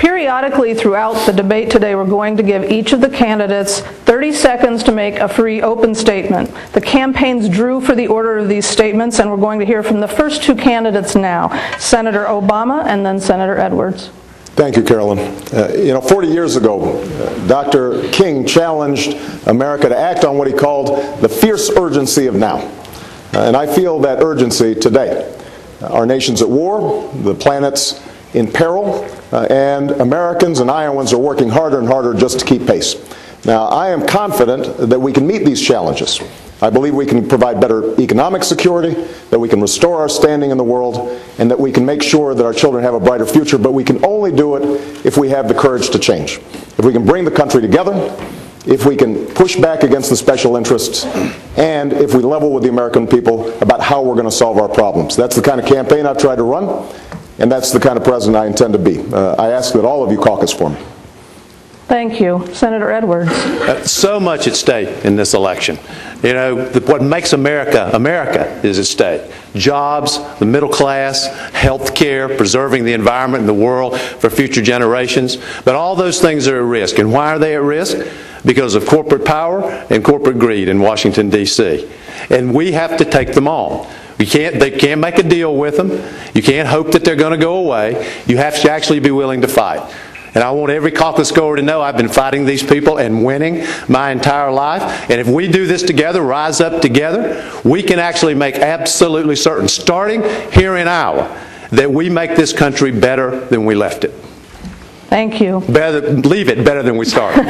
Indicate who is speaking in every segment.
Speaker 1: Periodically throughout the debate today, we're going to give each of the candidates 30 seconds to make a free open statement. The campaigns drew for the order of these statements, and we're going to hear from the first two candidates now, Senator Obama and then Senator Edwards.
Speaker 2: Thank you, Carolyn. 40 years ago, Dr. King challenged America to act on what he called the fierce urgency of now. And I feel that urgency today. Our nation's at war, the planet's in peril, and Americans and Iowans are working harder and harder just to keep pace. Now, I am confident that we can meet these challenges. I believe we can provide better economic security, that we can restore our standing in the world, and that we can make sure that our children have a brighter future, but we can only do it if we have the courage to change. If we can bring the country together, if we can push back against the special interests, and if we level with the American people about how we're going to solve our problems. That's the kind of campaign I've tried to run, and that's the kind of president I intend to be. I ask that all of you caucus for me.
Speaker 1: Thank you. Senator Edwards.
Speaker 3: So much at stake in this election. What makes America, America is at stake. Jobs, the middle class, health care, preserving the environment and the world for future generations. But all those things are at risk. And why are they at risk? Because of corporate power and corporate greed in Washington, D.C. And we have to take them on. They can't make a deal with them. You can't hope that they're going to go away. You have to actually be willing to fight. And I want every caucus goer to know I've been fighting these people and winning my entire life. And if we do this together, rise up together, we can actually make absolutely certain, starting here in Iowa, that we make this country better than we left it.
Speaker 1: Thank you.
Speaker 3: Leave it better than we started.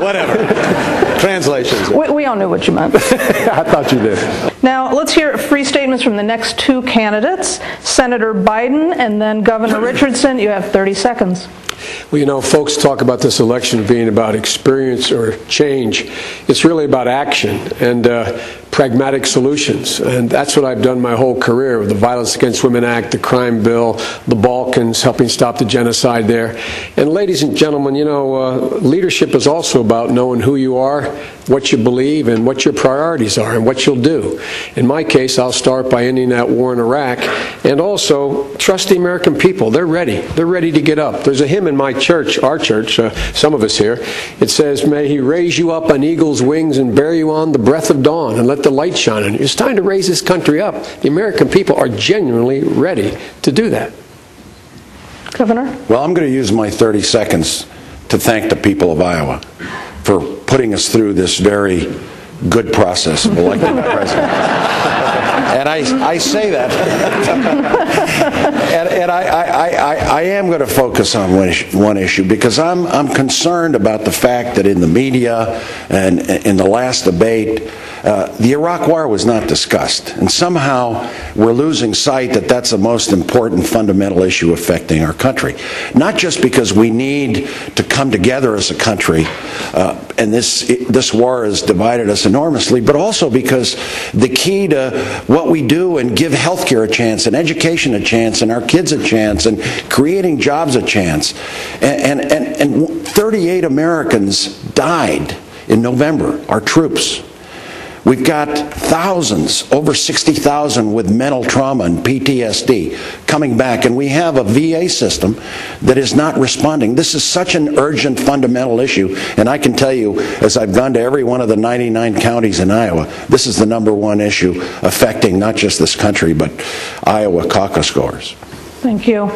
Speaker 3: Whatever. Translations.
Speaker 1: We all knew what you meant.
Speaker 2: I thought you did.
Speaker 1: Now, let's hear free statements from the next two candidates, Senator Biden and then Governor Richardson. You have 30 seconds.
Speaker 4: Well, folks talk about this election being about experience or change. It's really about action and pragmatic solutions. And that's what I've done my whole career with the Violence Against Women Act, the crime bill, the Balkans, helping stop the genocide there. And ladies and gentlemen, leadership is also about knowing who you are, what you believe, and what your priorities are, and what you'll do. In my case, I'll start by ending that war in Iraq, and also trust the American people. They're ready. They're ready to get up. There's a hymn in my church, our church, some of us here. It says, "May he raise you up on eagle's wings and bear you on the breath of dawn, and let the light shine on you." It's time to raise this country up. The American people are genuinely ready to do that.
Speaker 1: Governor?
Speaker 5: Well, I'm going to use my 30 seconds to thank the people of Iowa for putting us through this very good process of electing a president. And I say that. and I am going to focus on one issue, because I'm concerned about the fact that in the media and in the last debate, the Iraq War was not discussed. And somehow we're losing sight that that's the most important fundamental issue affecting our country. Not just because we need to come together as a country, and this war has divided us enormously, but also because the key to what we do and give health care a chance, and education a chance, and our kids a chance, and creating jobs a chance. And 38 Americans died in November, our troops. We've got thousands, over 60,000 with mental trauma and PTSD coming back, and we have a VA system that is not responding. This is such an urgent, fundamental issue, and I can tell you, as I've gone to every one of the 99 counties in Iowa, this is the #1 issue affecting not just this country, but Iowa caucus goers.
Speaker 1: Thank you.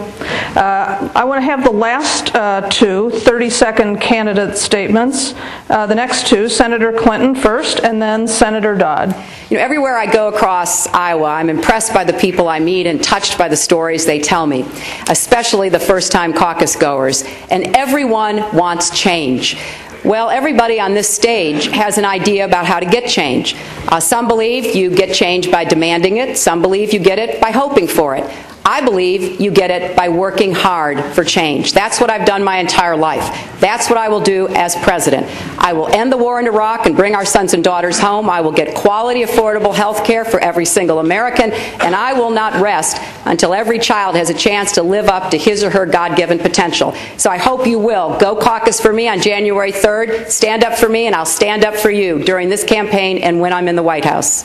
Speaker 1: I want to have the last two 30-second candidate statements. The next two, Senator Clinton first, and then Senator Dodd.
Speaker 6: Everywhere I go across Iowa, I'm impressed by the people I meet and touched by the stories they tell me, especially the first-time caucus goers. And everyone wants change. Well, everybody on this stage has an idea about how to get change. Some believe you get change by demanding it. Some believe you get it by hoping for it. I believe you get it by working hard for change. That's what I've done my entire life. That's what I will do as president. I will end the war in Iraq and bring our sons and daughters home. I will get quality, affordable health care for every single American, and I will not rest until every child has a chance to live up to his or her God-given potential. So I hope you will go caucus for me on January 3rd. Stand up for me, and I'll stand up for you during this campaign and when I'm in the White House.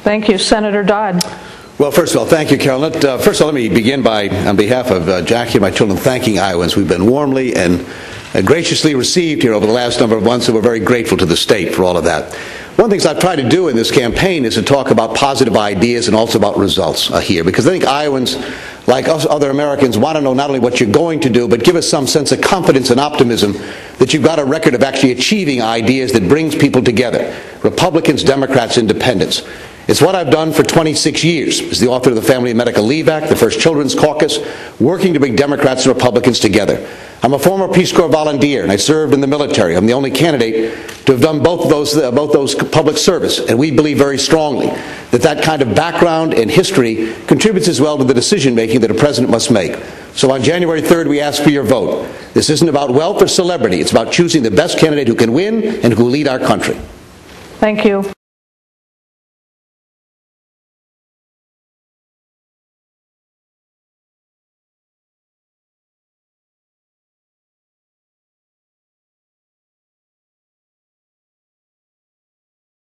Speaker 1: Thank you. Senator Dodd.
Speaker 7: Well, first of all, thank you, Carolyn. First of all, let me begin by, on behalf of Jackie and my children, thanking Iowans. We've been warmly and graciously received here over the last number of months, and we're very grateful to the state for all of that. One of the things I've tried to do in this campaign is to talk about positive ideas and also about results here, because I think Iowans, like us other Americans, want to know not only what you're going to do, but give us some sense of confidence and optimism that you've got a record of actually achieving ideas that brings people together, Republicans, Democrats, Independents. It's what I've done for 26 years as the author of the Family and Medical Leave Act, the first Children's Caucus, working to bring Democrats and Republicans together. I'm a former Peace Corps volunteer, and I served in the military. I'm the only candidate to have done both those public service, and we believe very strongly that that kind of background and history contributes as well to the decision-making that a president must make. So on January 3rd, we ask for your vote. This isn't about wealth or celebrity. It's about choosing the best candidate who can win and who will lead our country.
Speaker 1: Thank you.